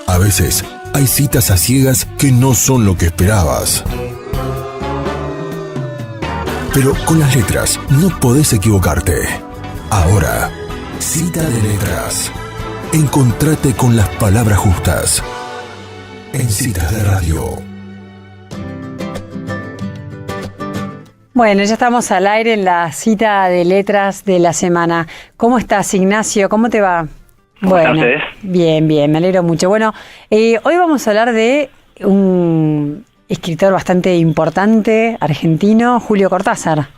A veces, hay citas a ciegas que no son lo que esperabas. Pero con las letras no podés equivocarte. Ahora, Cita de Letras. Encontrate con las palabras justas en Citas de Radio. Bueno, ya estamos al aire en la cita de letras de la semana. ¿Cómo estás, Ignacio? ¿Cómo te va? ¿Cómo están ustedes? Bien, me alegro mucho. Bueno, hoy vamos a hablar de un escritor bastante importante, argentino, Julio Cortázar.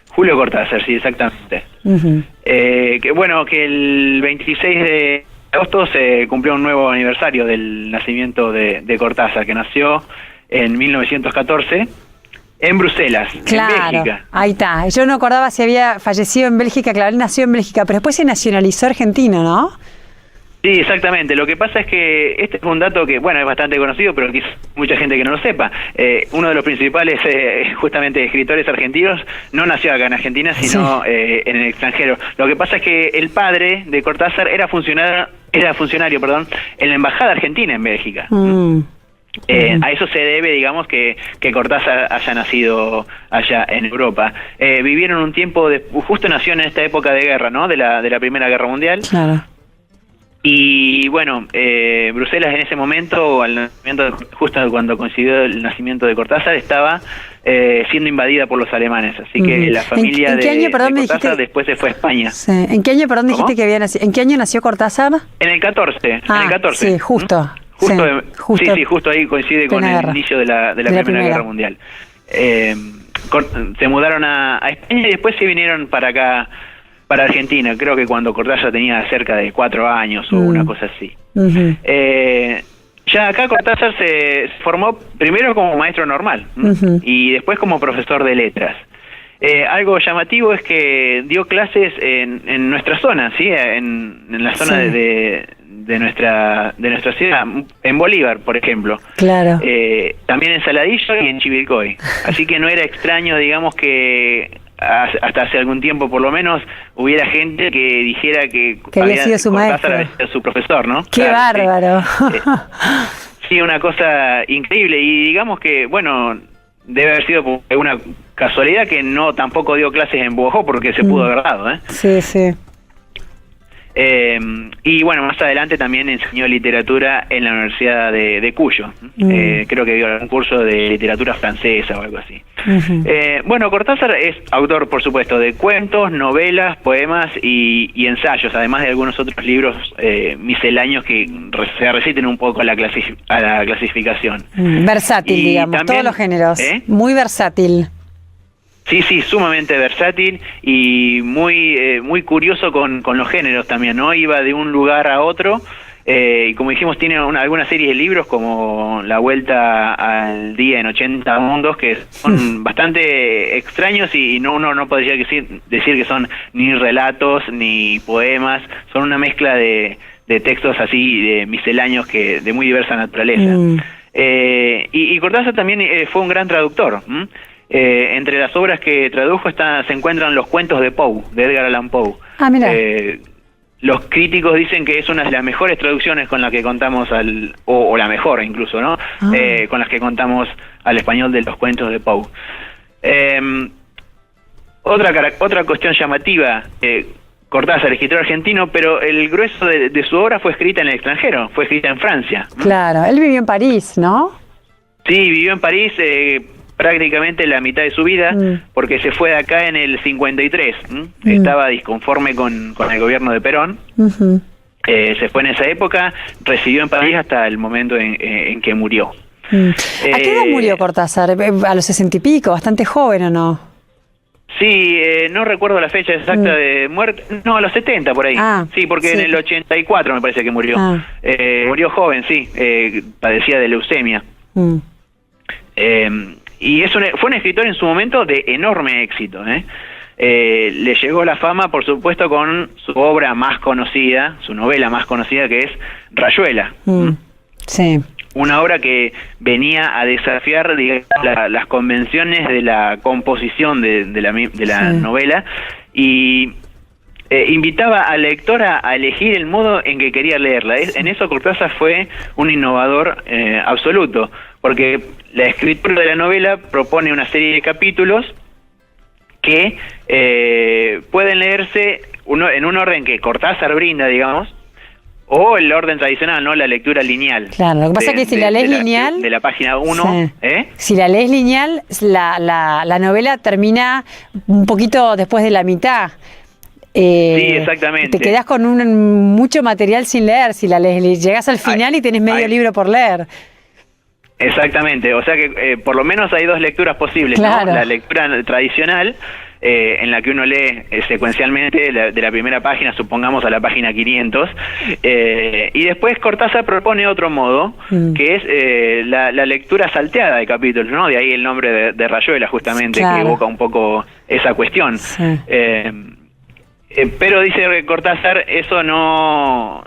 Julio Cortázar, sí, exactamente. Uh-huh. Que el 26 de agosto se cumplió un nuevo aniversario del nacimiento de Cortázar, que nació en 1914 en Bruselas, claro, en Bélgica. Ahí está. Yo no acordaba si había fallecido en Bélgica, claro, él nació en Bélgica, pero después se nacionalizó argentino, ¿no? Sí, exactamente. Lo que pasa es que este es un dato que, bueno, es bastante conocido, pero quizás mucha gente que no lo sepa. Uno de los principales, justamente, escritores argentinos no nació acá en Argentina, sino en el extranjero. Lo que pasa es que el padre de Cortázar era funcionario, en la embajada argentina en Bélgica. A eso se debe, digamos, que Cortázar haya nacido allá en Europa. Vivieron un tiempo, justo nació en esta época de guerra, ¿no? De la Primera Guerra Mundial. Claro. Y bueno, Bruselas en ese momento, justo cuando coincidió el nacimiento de Cortázar, estaba siendo invadida por los alemanes. Así que la familia de Cortázar después se fue a España. Sí. ¿En qué año, dijiste que había nacido? ¿En qué año nació Cortázar? En el 14. En el 14. Sí, justo. Justo ahí coincide con el inicio de la Primera Guerra Mundial. Se mudaron a España y después se vinieron para acá, para Argentina. Creo que cuando Cortázar tenía cerca de 4 años o una cosa así. Uh-huh. Ya acá Cortázar se formó primero como maestro normal, y después como profesor de letras. Algo llamativo es que dio clases en nuestra zona, ¿sí? En la zona de nuestra ciudad, en Bolívar, por ejemplo. Claro. También en Saladillo y en Chivilcoy. Así que no era extraño, digamos, que hasta hace algún tiempo por lo menos hubiera gente que dijera que había sido su maestro, había sido su profesor, ¿no? ¡Qué bárbaro! Sí, una cosa increíble. Y digamos que, bueno, debe haber sido una casualidad que no tampoco dio clases en Bogotá, porque se pudo haber dado, ¿eh? Sí. Y bueno, más adelante también enseñó literatura en la Universidad de Cuyo. Creo que dio algún curso de literatura francesa o algo así. Bueno, Cortázar es autor, por supuesto, de cuentos, novelas, poemas y ensayos, además de algunos otros libros misceláneos que se resisten un poco a la clasificación. Versátil, digamos, también, todos los géneros. Muy versátil. Sí, sumamente versátil y muy curioso con los géneros también, ¿no? Iba de un lugar a otro, y como dijimos, tiene alguna serie de libros como La Vuelta al Día en 80 Mundos, que son bastante extraños y uno no podría decir que son ni relatos ni poemas, son una mezcla de textos así, de misceláneos de muy diversa naturaleza. Y Cortázar también fue un gran traductor. Entre las obras que tradujo se encuentran los cuentos de Poe, de Edgar Allan Poe. Mira. Los críticos dicen que es una de las mejores traducciones con las que contamos o la mejor incluso, ¿no? Con las que contamos al español de los cuentos de Poe. Otra cuestión llamativa, Cortázar, escritor argentino, pero el grueso de su obra fue escrita en el extranjero, fue escrita en Francia. Claro, él vivió en París, ¿no? Sí, vivió en París prácticamente la mitad de su vida, porque se fue de acá en el 53. Estaba disconforme con el gobierno de Perón. Se fue en esa época, residió en París hasta el momento en que murió. ¿A qué edad murió Cortázar? ¿A los 60 y pico? ¿Bastante joven o no? Sí, no recuerdo la fecha exacta de muerte. No, a los 70 por ahí. Sí, porque en el 84 me parece que murió. Murió joven, sí. Padecía de leucemia. Y fue un escritor en su momento de enorme éxito. Le llegó la fama, por supuesto, con su obra más conocida, su novela más conocida, que es Rayuela. Sí. Una obra que venía a desafiar, digamos, las convenciones de la composición de la novela, y invitaba al lector a elegir el modo en que quería leerla. En eso Cortázar fue un innovador absoluto, porque la escritura de la novela propone una serie de capítulos que pueden leerse en un orden que Cortázar brinda, digamos, o el orden tradicional, ¿no? La lectura lineal. Claro, lo que pasa es que si la lees lineal... De la página 1, sí. Si la lees lineal, la novela termina un poquito después de la mitad. Sí, exactamente. Te quedás con mucho material sin leer si la lees. Llegás al final y tenés medio libro por leer. Exactamente, o sea que por lo menos hay dos lecturas posibles, claro. ¿no? La lectura tradicional, en la que uno lee secuencialmente de la primera página, supongamos a la página 500, y después Cortázar propone otro modo, que es la lectura salteada de capítulos, ¿no? De ahí el nombre de Rayuela, justamente, claro, que evoca un poco esa cuestión. Sí. Pero dice Cortázar, eso no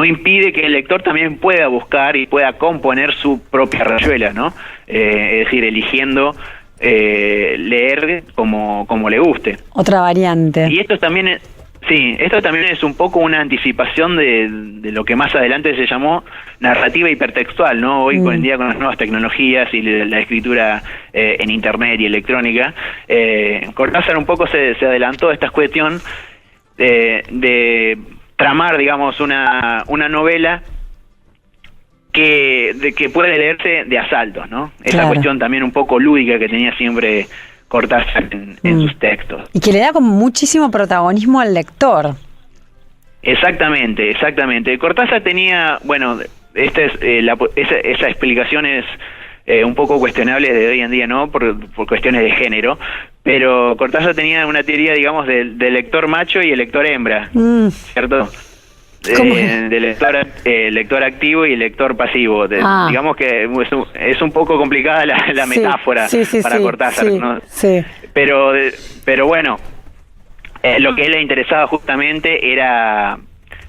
impide que el lector también pueda buscar y pueda componer su propia rayuela, ¿no? Es decir, eligiendo leer como le guste. Otra variante. Y esto también es un poco una anticipación de lo que más adelante se llamó narrativa hipertextual, ¿no? Hoy en día con las nuevas tecnologías y la escritura en internet y electrónica, Cortázar un poco se adelantó a esta cuestión de tramar, digamos, una novela que puede leerse de asaltos, ¿no? Esa claro, cuestión también un poco lúdica que tenía siempre Cortázar en sus textos. Y que le da como muchísimo protagonismo al lector. Exactamente. Cortázar tenía, bueno, esa explicación es un poco cuestionable de hoy en día, ¿no? Por cuestiones de género, pero Cortázar tenía una teoría, digamos, del lector macho y el lector hembra, ¿cierto? De lector activo y lector pasivo. Digamos que es un poco complicada la metáfora para Cortázar, ¿no? Sí. Pero bueno, lo que a él le interesaba justamente era...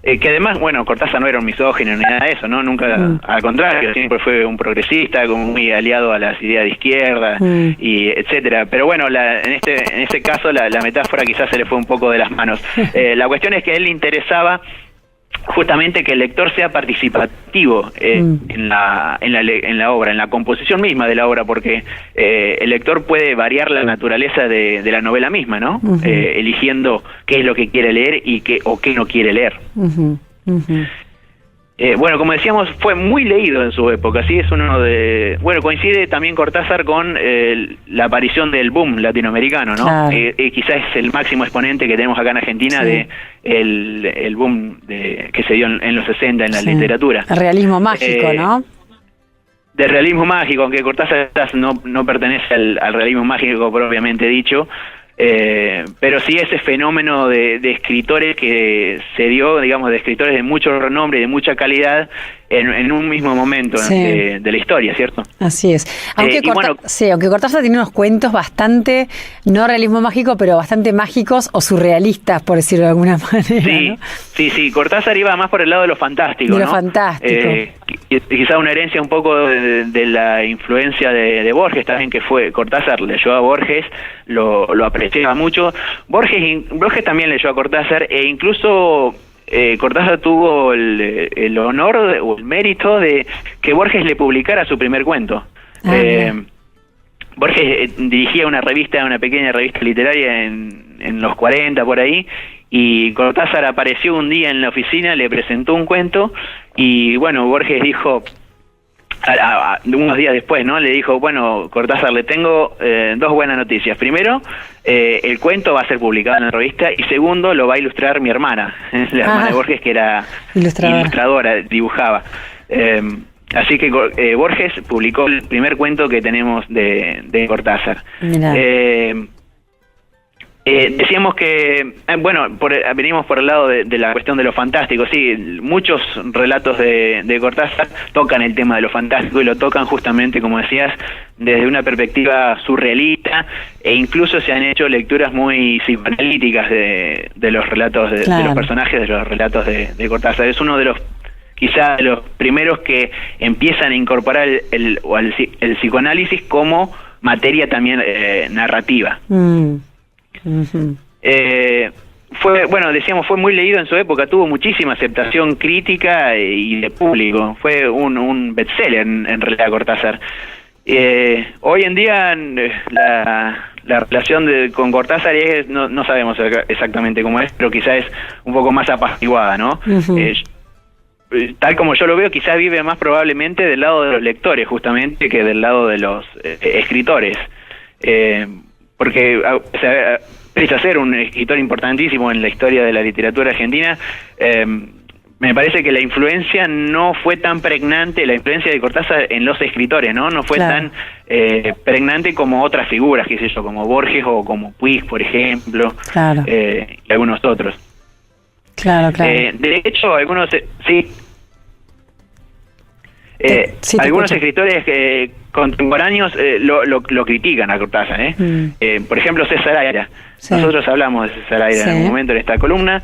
que además, bueno, Cortázar no era un misógino ni nada de eso, ¿no? Nunca, al contrario, siempre fue un progresista, como muy aliado a las ideas de izquierda, y etcétera. Pero bueno, en este caso la metáfora quizás se le fue un poco de las manos. La cuestión es que a él le interesaba justamente que el lector sea participativo en la obra, en la composición misma de la obra, porque el lector puede variar la naturaleza de la novela misma, ¿no? Eligiendo qué es lo que quiere leer y qué no quiere leer. Bueno, como decíamos, fue muy leído en su época, ¿sí? Es uno de... Bueno, coincide también Cortázar con la aparición del boom latinoamericano, ¿no? Claro. Quizás es el máximo exponente que tenemos acá en Argentina de el boom que se dio en los 60 en la literatura. El realismo mágico, ¿no? Del realismo mágico, aunque Cortázar no pertenece al realismo mágico propiamente dicho, pero sí ese fenómeno de escritores que se dio, digamos, de escritores de mucho renombre y de mucha calidad en un mismo momento de la historia, ¿cierto? Así es. Aunque Cortázar tiene unos cuentos bastante, no realismo mágico, pero bastante mágicos o surrealistas, por decirlo de alguna manera, ¿no? Sí, Cortázar iba más por el lado de lo fantástico, de lo fantástico. Quizá una herencia un poco de la influencia de Borges también, que fue Cortázar leyó a Borges, lo apreciaba mucho. Borges también leyó a Cortázar, e incluso Cortázar tuvo el honor o el mérito de que Borges le publicara su primer cuento. Borges dirigía una pequeña revista literaria en los 40 por ahí, y Cortázar apareció un día en la oficina, le presentó un cuento, y bueno, Borges dijo, unos días después, ¿no? Le dijo, bueno, Cortázar, le tengo dos buenas noticias. Primero, el cuento va a ser publicado en la revista, y segundo, lo va a ilustrar mi hermana, la hermana de Borges, que era ilustradora, dibujaba. Así que Borges publicó el primer cuento que tenemos de Cortázar. Decíamos que, venimos por el lado de la cuestión de lo fantástico. Sí, muchos relatos de Cortázar tocan el tema de lo fantástico, y lo tocan justamente, como decías, desde una perspectiva surrealista, e incluso se han hecho lecturas muy psicoanalíticas de los relatos de los personajes de los relatos de Cortázar. Es uno de los, quizá de los primeros que empiezan a incorporar el psicoanálisis como materia también narrativa. fue muy leído en su época, tuvo muchísima aceptación crítica y de público, fue un bestseller en realidad Cortázar. Hoy en día la relación con Cortázar no sabemos exactamente cómo es, pero quizás es un poco más apaciguada, ¿no? Uh-huh. Tal como yo lo veo, quizás vive más probablemente del lado de los lectores justamente que del lado de los escritores, porque pese a ser un escritor importantísimo en la historia de la literatura argentina, me parece que la influencia no fue tan pregnante, la influencia de Cortázar en los escritores, no fue tan pregnante como otras figuras, qué sé yo, como Borges o como Puig, por ejemplo, y algunos otros. Claro. De hecho, algunos algunos escritores contemporáneos lo critican a Cortázar, por ejemplo, César Aira. Sí. Nosotros hablamos de César Aira en un momento en esta columna,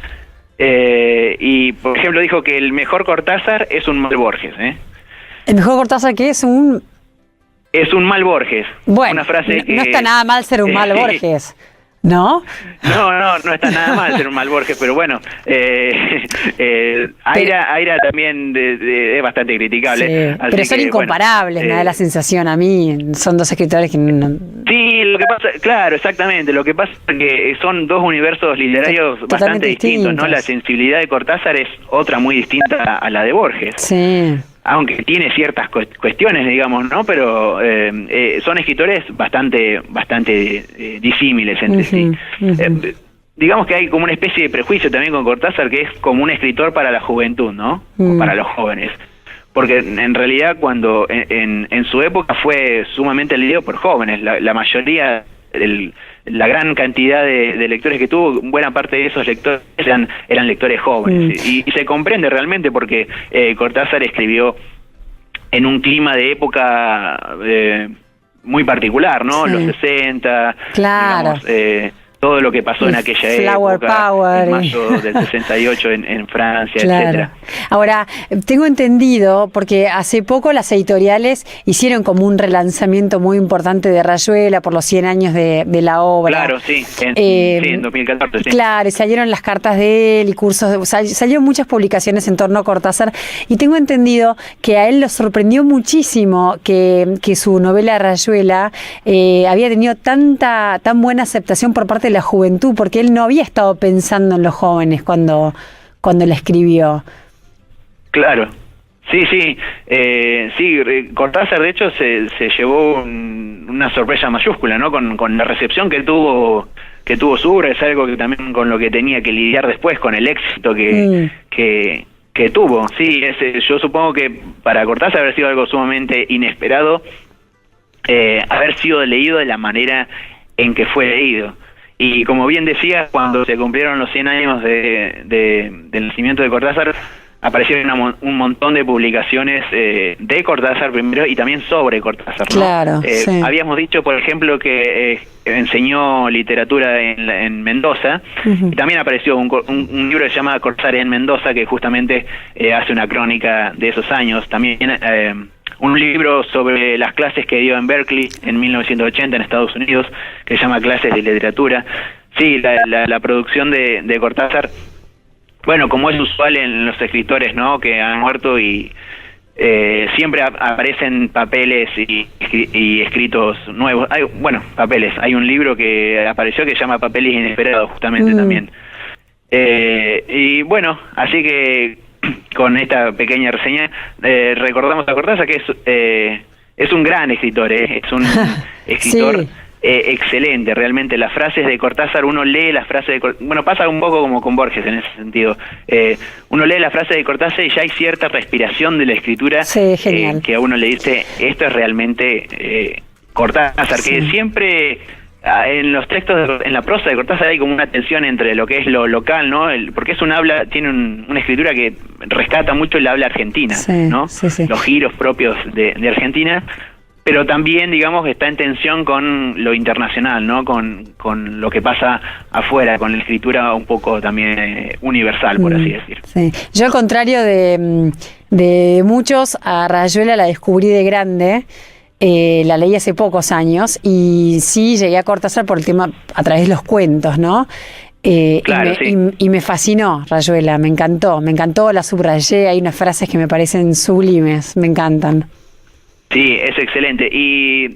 y por ejemplo dijo que el mejor Cortázar es un mal Borges. ¿El mejor Cortázar qué es? Es un mal Borges. Bueno, una frase no está nada mal ser un mal Borges, ¿no? No está nada mal ser un mal Borges, pero bueno, Aira también es bastante criticable. Sí, así pero son incomparables, me da la sensación a mí, son dos escritores que no... Sí, lo que pasa, claro, exactamente, lo que pasa es que son dos universos literarios bastante distintos, ¿no? La sensibilidad de Cortázar es otra muy distinta a la de Borges. Sí. Aunque tiene ciertas cuestiones, digamos, ¿no? Pero son escritores bastante disímiles entre sí. Uh-huh. Digamos que hay como una especie de prejuicio también con Cortázar, que es como un escritor para la juventud, ¿no? O para los jóvenes. Porque en realidad cuando en su época fue sumamente leído por jóvenes, la mayoría, la gran cantidad de lectores que tuvo, buena parte de esos lectores eran lectores jóvenes. Y se comprende realmente porque Cortázar escribió en un clima de época muy particular, ¿no? Sí. Los 60, claro. Digamos, todo lo que pasó en aquella Flower época, Power. en mayo del 68 en Francia, claro. etcétera. Ahora, tengo entendido, porque hace poco las editoriales hicieron como un relanzamiento muy importante de Rayuela por los 100 años de la obra. Claro, sí, en 2014. Sí. Claro, y salieron las cartas de él y cursos, salieron muchas publicaciones en torno a Cortázar, y tengo entendido que a él lo sorprendió muchísimo que su novela Rayuela había tenido tan buena aceptación por parte de la juventud, porque él no había estado pensando en los jóvenes cuando la escribió. Claro, sí, Cortázar de hecho se llevó una sorpresa mayúscula, ¿no? Con la recepción que tuvo su obra, es algo que también con lo que tenía que lidiar después, con el éxito que tuvo. Sí, yo supongo que para Cortázar haber sido algo sumamente inesperado, haber sido leído de la manera en que fue leído. Y como bien decía, cuando se cumplieron los 100 años del nacimiento de Cortázar, aparecieron un montón de publicaciones de Cortázar primero y también sobre Cortázar, ¿no? Claro, sí. Habíamos dicho, por ejemplo, que enseñó literatura en Mendoza, uh-huh. Y también apareció un libro que se llama Cortázar en Mendoza, que justamente hace una crónica de esos años. También un libro sobre las clases que dio en Berkeley en 1980 en Estados Unidos, que se llama Clases de Literatura. Sí, la producción de Cortázar, bueno, como es usual en los escritores, ¿no?, que han muerto, y siempre aparecen papeles y escritos nuevos. Papeles. Hay un libro que apareció que se llama Papeles Inesperados, justamente también. Y bueno, así que con esta pequeña reseña recordamos a Cortázar, que es un gran escritor, es un escritor sí. Excelente, realmente. Las frases de Cortázar, uno lee las frases de pasa un poco como con Borges en ese sentido. Uno lee las frases de Cortázar y ya hay cierta respiración de la escritura, sí, genial. Que a uno le dice, esto es realmente Cortázar, sí. Que siempre en los textos, en la prosa de Cortázar hay como una tensión entre lo que es lo local, ¿no? Porque tiene una escritura que rescata mucho el habla argentina, sí, ¿no? Sí. Los giros propios de Argentina, pero también, digamos, está en tensión con lo internacional, ¿no? Con lo que pasa afuera, con la escritura un poco también universal, por así decir. Sí. Yo, al contrario de muchos, a Rayuela la descubrí de grande. La leí hace pocos años y sí llegué a Cortázar por el tema a través de los cuentos, ¿no? Claro, sí. Y me fascinó Rayuela, me encantó, la subrayé, hay unas frases que me parecen sublimes, me encantan. Sí, es excelente. Y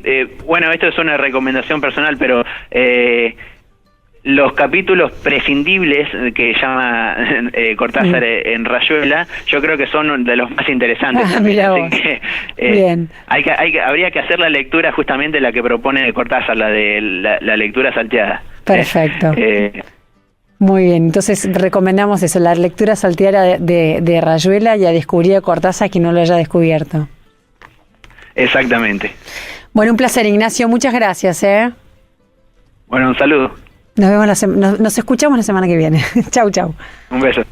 bueno, esto es una recomendación personal, pero los capítulos prescindibles que llama Cortázar en Rayuela, yo creo que son de los más interesantes. Mirá vos. Así que, Bien. habría que hacer la lectura justamente la que propone Cortázar, la de la lectura salteada. Perfecto. Muy bien, entonces recomendamos eso, la lectura salteada de Rayuela y a descubrir a Cortázar que no lo haya descubierto. Exactamente. Bueno, un placer, Ignacio, muchas gracias. Bueno, un saludo. Nos escuchamos la semana que viene. Chau, chau. Un beso.